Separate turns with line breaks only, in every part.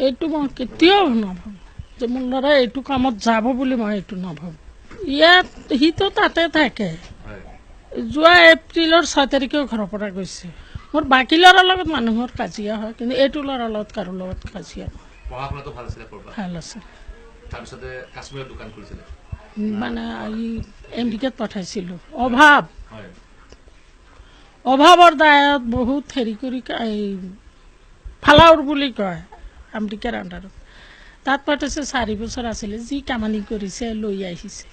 এইটো মই কেতিয়াও নাভাবোঁ যে মোৰ ল'ৰা এইটো কামত যাব বুলি মই এইটো নাভাবোঁ। ইয়াত সিটো তাতে থাকে। যোৱা এপ্ৰিলৰ 6 তাৰিখেও ঘৰৰ পৰা গৈছে। মোৰ বাকী ল'ৰাৰ লগত মানুহৰ কাজিয়া হয়, কিন্তু এইটো ল'ৰাৰ লগত কাৰো লগত কাজিয়া নহয়। ভাল আছে। মানে আমেৰিকাত পঠাইছিলোঁ। অভাৱৰ দায়ত বহুত হেৰি কৰি ফালাউৰ বুলি কয় আমেৰিকাৰ আণ্ডাৰত। তাত পঠাইছে 4 বছৰ আছিলে। যি কামানি কৰিছে লৈ আহিছে।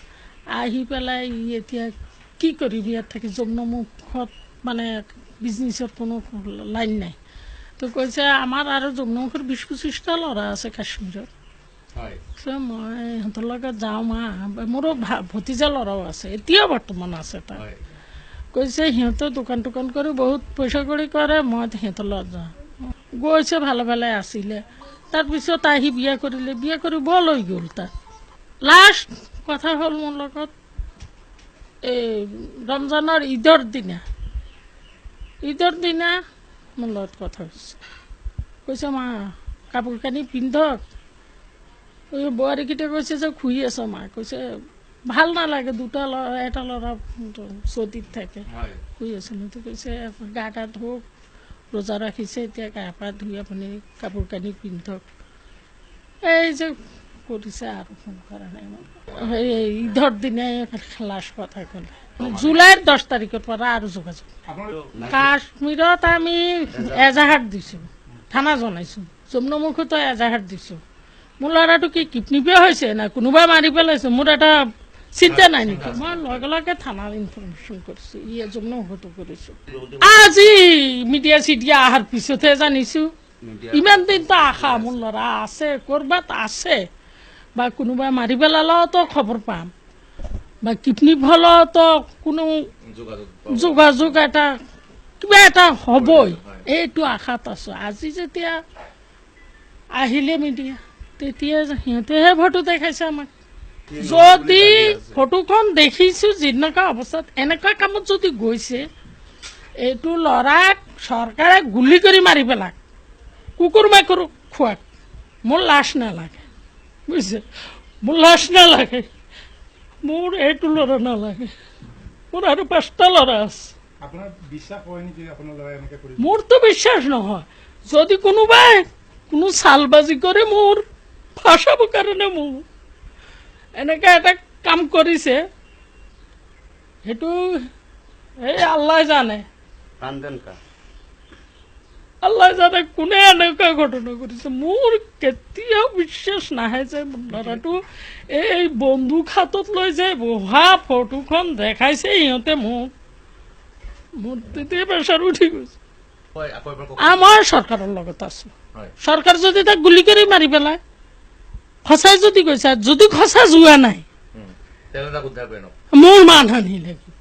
আহি পেলাই এতিয়া কি কৰিবি, ইয়াত থাকি যমুনামুখত মানে বিজনেছত কোনো লাইন নাই। তো কৈছে আমাৰ আৰু যমুনামুখৰ 20-25টা ল'ৰা আছে কাশ্মীৰত। মই সিহঁতৰ লগত যাওঁ মা। মোৰো ভতিজা ল'ৰাও আছে, এতিয়াও বৰ্তমান আছে তাত। কৈছে সিহঁতে দোকান কৰি বহুত পইচা কড়ি কৰে, মই সিহঁতৰ লগত যাওঁ। গৈছে ভালে ভালে আছিলে। তাৰপিছত আহি বিয়া কৰিলে, বিয়া কৰিব লৈ গ'ল তাত। লাষ্ট কথা হ'ল মোৰ লগত এই ৰমজানৰ ঈদৰ দিনা মোৰ লগত কথা হৈছে। কৈছে মা কাপোৰ কানি পিন্ধক। বোৱাৰীকেইটা কৈছে যে শুই আছ মা। কৈছে ভাল নালাগে, এটা ল'ৰা চৌদিত থাকে, শুই আছিলোঁ। কৈছে গা টা ধুওক, ৰোজা ৰাখিছে, এতিয়া গা পা ধুই আপুনি কাপোৰ কানি পিন্ধক। এই যে কৰিছে আৰু ফোন কৰা নাই। সেই ঈদৰ দিনাই লাষ্ট কথা ক'লে। জুলাইৰ 10 তাৰিখৰ পৰা আৰু যোগাযোগ। কাশ্মীৰত আমি এজাহাৰ দিছোঁ, থানা জনাইছোঁ। যমুনামুখতো এজাহাৰ দিছোঁ। মোৰ ল'ৰাটো কি কিডনিপে হৈছে না কোনোবাই মাৰি পেলাইছে, মোৰ এটা চিন্তা নাই নেকি? মই লগে লগে থানাত ইনফৰমেশ্যন কৰিছোঁ, যমুনামুখতো কৰিছোঁ। আজি মিডিয়া চিডিয়া অহাৰ পিছতহে জানিছোঁ। ইমান দিনতো আশা মোৰ ল'ৰা আছে, ক'ৰবাত আছে, বা কোনোবাই মাৰি পেলালেওতো খবৰ পাম, বা কিডনি হ'লেওতো কোনো যোগাযোগ এটা কিবা এটা হ'বই, এইটো আশাত আছোঁ। আজি যেতিয়া আহিলে মিডিয়া, তেতিয়া সিহঁতেহে ফটো দেখাইছে আমাক। যদি ফটোখন দেখিছোঁ যেনেকুৱা অৱস্থাত, এনেকুৱা কামত যদি গৈছে, এইটো ল'ৰাক চৰকাৰে গুলি কৰি মাৰি পেলাক, কুকুৰ মেকুৰ খোৱাক। মোৰ লাজ নালাগে, বুজিছে? মোৰ লাজ নালাগে, মোৰ এইটো ল'ৰা নালাগে। মোৰ আৰু 5টা ল'ৰা আছে। মোৰতো বিশ্বাস নহয়। যদি কোনোবাই কোনো চালবাজি কৰে মোৰ ফাঁচাব কাৰণে মোৰ এনেকৈ এটা কাম কৰিছে, সেইটো এই আল্লাহ জানে। আল্লাহ জানে কোনে এনেকুৱা ঘটনা কৰিছে। মোৰ কেতিয়াও বিশ্বাস নাহে যে ল'ৰাটো এই বন্দুক হাতত লৈ যে বহা ফটোখন দেখাইছে সিহঁতে মোক, মোৰ তেতিয়া প্ৰেছাৰ উঠি গৈছে। মই চৰকাৰৰ লগত আছোঁ। চৰকাৰ যদি তাক গুলি কৰি মাৰি পেলায়, সঁচাই যদি কৈছে, যদি সঁচা যোৱা নাই, মোৰ মানহানি লাগিব।